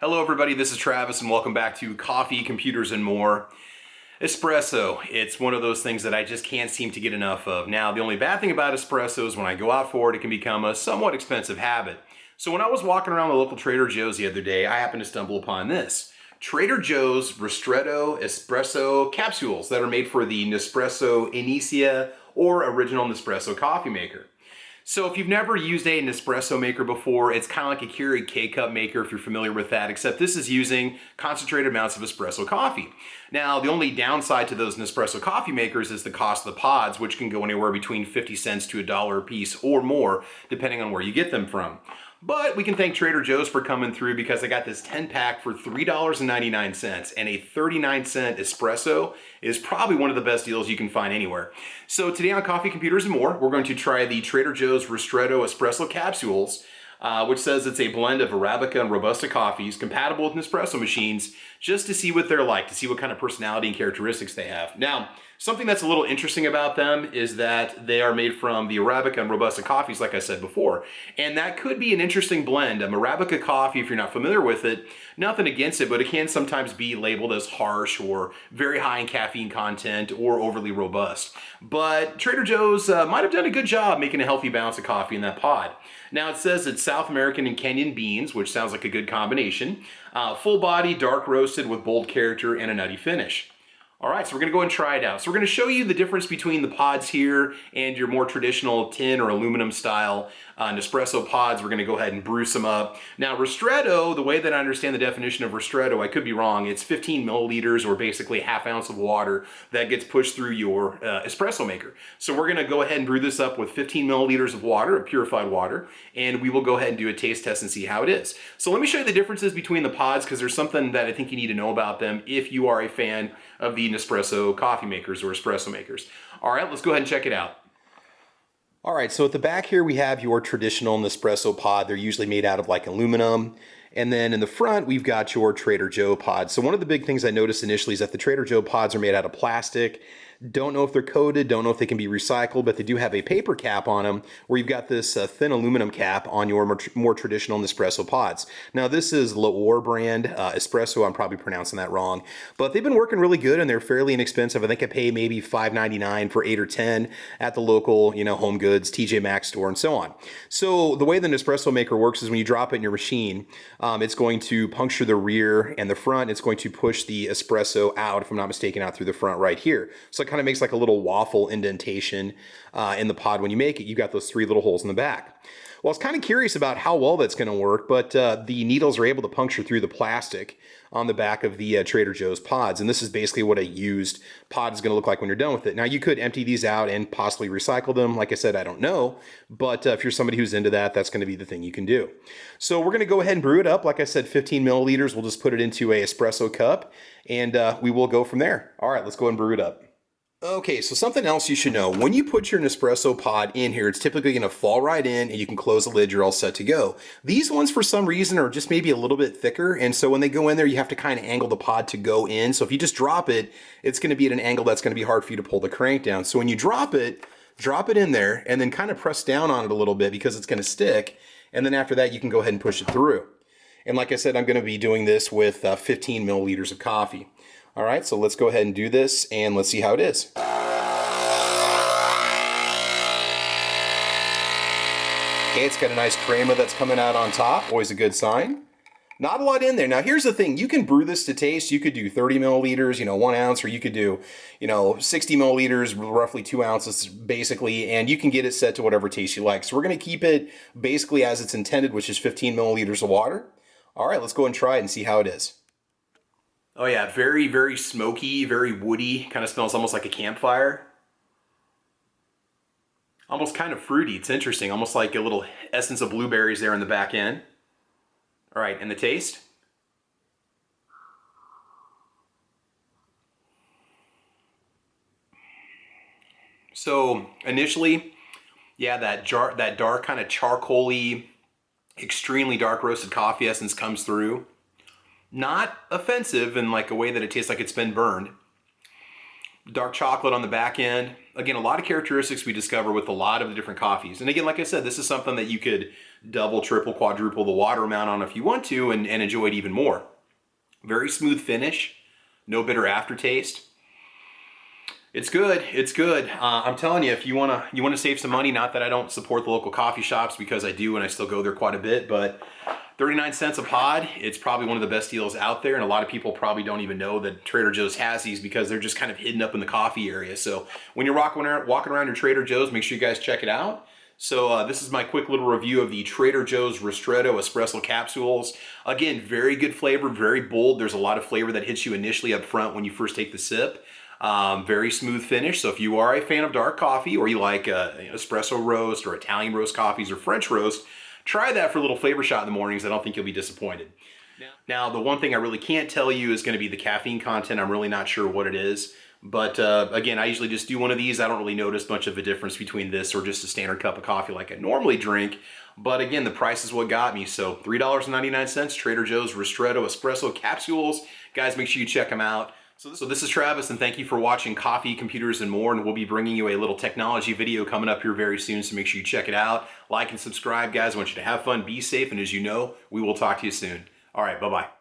Hello everybody, this is Travis and welcome back to Coffee, Computers, and More. Espresso, it's one of those things that I just can't seem to get enough of. Now, the only bad thing about espresso is when I go out for it, it can become a somewhat expensive habit. So when I was walking around the local Trader Joe's the other day, I happened to stumble upon this. Trader Joe's Ristretto Espresso Capsules that are made for the Nespresso Inicia or original Nespresso coffee maker. So if you've never used a Nespresso maker before, it's kind of like a Keurig K-Cup maker if you're familiar with that, except this is using concentrated amounts of espresso coffee. Now, the only downside to those Nespresso coffee makers is the cost of the pods, which can go anywhere between 50 cents to $1 a piece or more, depending on where you get them from. But we can thank Trader Joe's for coming through because I got this 10-pack for $3.99, and a 39-cent espresso is probably one of the best deals you can find anywhere. So today on Coffee, Computers, and More, we're going to try the Trader Joe's Ristretto Espresso Capsules, which says it's a blend of Arabica and Robusta coffees compatible with Nespresso machines, just to see what they're like, to see what kind of personality and characteristics they have. Now, something that's a little interesting about them is that they are made from the Arabica and Robusta coffees, like I said before. And that could be an interesting blend. Arabica coffee, if you're not familiar with it, nothing against it, but it can sometimes be labeled as harsh or very high in caffeine content or overly robust. But Trader Joe's might have done a good job making a healthy balance of coffee in that pod. Now it says it's South American and Kenyan beans, which sounds like a good combination. Full body, dark roasted with bold character and a nutty finish. All right, so we're gonna go and try it out. So we're gonna show you the difference between the pods here and your more traditional tin or aluminum style Nespresso pods. We're gonna go ahead and brew some up. Now Ristretto, the way that I understand the definition of Ristretto, I could be wrong, it's 15 milliliters or basically half ounce of water that gets pushed through your espresso maker. So we're gonna go ahead and brew this up with 15 milliliters of water, of purified water, and we will go ahead and do a taste test and see how it is. So let me show you the differences between the pods because there's something that I think you need to know about them if you are a fan of the Nespresso coffee makers or espresso makers. All right, let's go ahead and check it out. All right, so at the back here we have your traditional Nespresso pod. They're usually made out of like aluminum. And then in the front, we've got your Trader Joe pods. So one of the big things I noticed initially is that the Trader Joe pods are made out of plastic. Don't know if they're coated, don't know if they can be recycled, but they do have a paper cap on them where you've got this thin aluminum cap on your more traditional Nespresso pods. Now this is L'Or brand Espresso, I'm probably pronouncing that wrong, but they've been working really good and they're fairly inexpensive. I think I pay maybe $5.99 for 8 or 10 at the local, Home Goods, TJ Maxx store and so on. So the way the Nespresso maker works is when you drop it in your machine, it's going to puncture the rear and the front. It's going to push the espresso out, if I'm not mistaken, out through the front right here. So it kind of makes like a little waffle indentation in the pod when you make it. You've got those 3 little holes in the back. Well, I was kind of curious about how well that's going to work, but the needles are able to puncture through the plastic on the back of the Trader Joe's pods. And this is basically what a used pod is going to look like when you're done with it. Now, you could empty these out and possibly recycle them. Like I said, I don't know. But if you're somebody who's into that, that's going to be the thing you can do. So we're going to go ahead and brew it up. Like I said, 15 milliliters. We'll just put it into a espresso cup and we will go from there. All right, let's go ahead and brew it up. Okay, so something else you should know. When you put your Nespresso pod in here, it's typically going to fall right in and you can close the lid, you're all set to go. These ones, for some reason, are just maybe a little bit thicker, and so when they go in there, you have to kind of angle the pod to go in. So if you just drop it, it's going to be at an angle that's going to be hard for you to pull the crank down. So when you drop it in there, and then kind of press down on it a little bit because it's going to stick, and then after that, you can go ahead and push it through. And like I said, I'm going to be doing this with 15 milliliters of coffee. All right, so let's go ahead and do this and let's see how it is. Okay, it's got a nice crema that's coming out on top, always a good sign. Not a lot in there. Now here's the thing, you can brew this to taste. You could do 30 milliliters, 1 ounce, or you could do, 60 milliliters, roughly 2 ounces basically, and you can get it set to whatever taste you like. So we're gonna keep it basically as it's intended, which is 15 milliliters of water. All right, let's go and try it and see how it is. Oh yeah, very, very smoky, very woody, kind of smells almost like a campfire. Almost kind of fruity, it's interesting, almost like a little essence of blueberries there in the back end. All right, and the taste? So initially, yeah, that dark kind of charcoaly, extremely dark roasted coffee essence comes through. Not offensive in like a way that it tastes like it's been burned, dark chocolate on the back end. Again, a lot of characteristics we discover with a lot of the different coffees. And again, like I said, this is something that you could double, triple, quadruple the water amount on if you want to and enjoy it even more. Very smooth finish, no bitter aftertaste. It's good. It's good. I'm telling you, if you wanna save some money, not that I don't support the local coffee shops because I do and I still go there quite a bit, but 39 cents a pod, it's probably one of the best deals out there, and a lot of people probably don't even know that Trader Joe's has these because they're just kind of hidden up in the coffee area. So when you're walking around your Trader Joe's, make sure you guys check it out. So this is my quick little review of the Trader Joe's Ristretto Espresso Capsules. Again, very good flavor, very bold. There's a lot of flavor that hits you initially up front when you first take the sip. Very smooth finish. So if you are a fan of dark coffee or you like espresso roast or Italian roast coffees or French roast, try that for a little flavor shot in the mornings. I don't think you'll be disappointed. Now, the one thing I really can't tell you is going to be the caffeine content. I'm really not sure what it is. But again, I usually just do one of these. I don't really notice much of a difference between this or just a standard cup of coffee like I normally drink. But again, the price is what got me. So $3.99, Trader Joe's Ristretto Espresso Capsules. Guys, make sure you check them out. So this is Travis, and thank you for watching Coffee, Computers, and More, and we'll be bringing you a little technology video coming up here very soon, so make sure you check it out. Like and subscribe, guys. I want you to have fun, be safe, and as you know, we will talk to you soon. All right, bye-bye.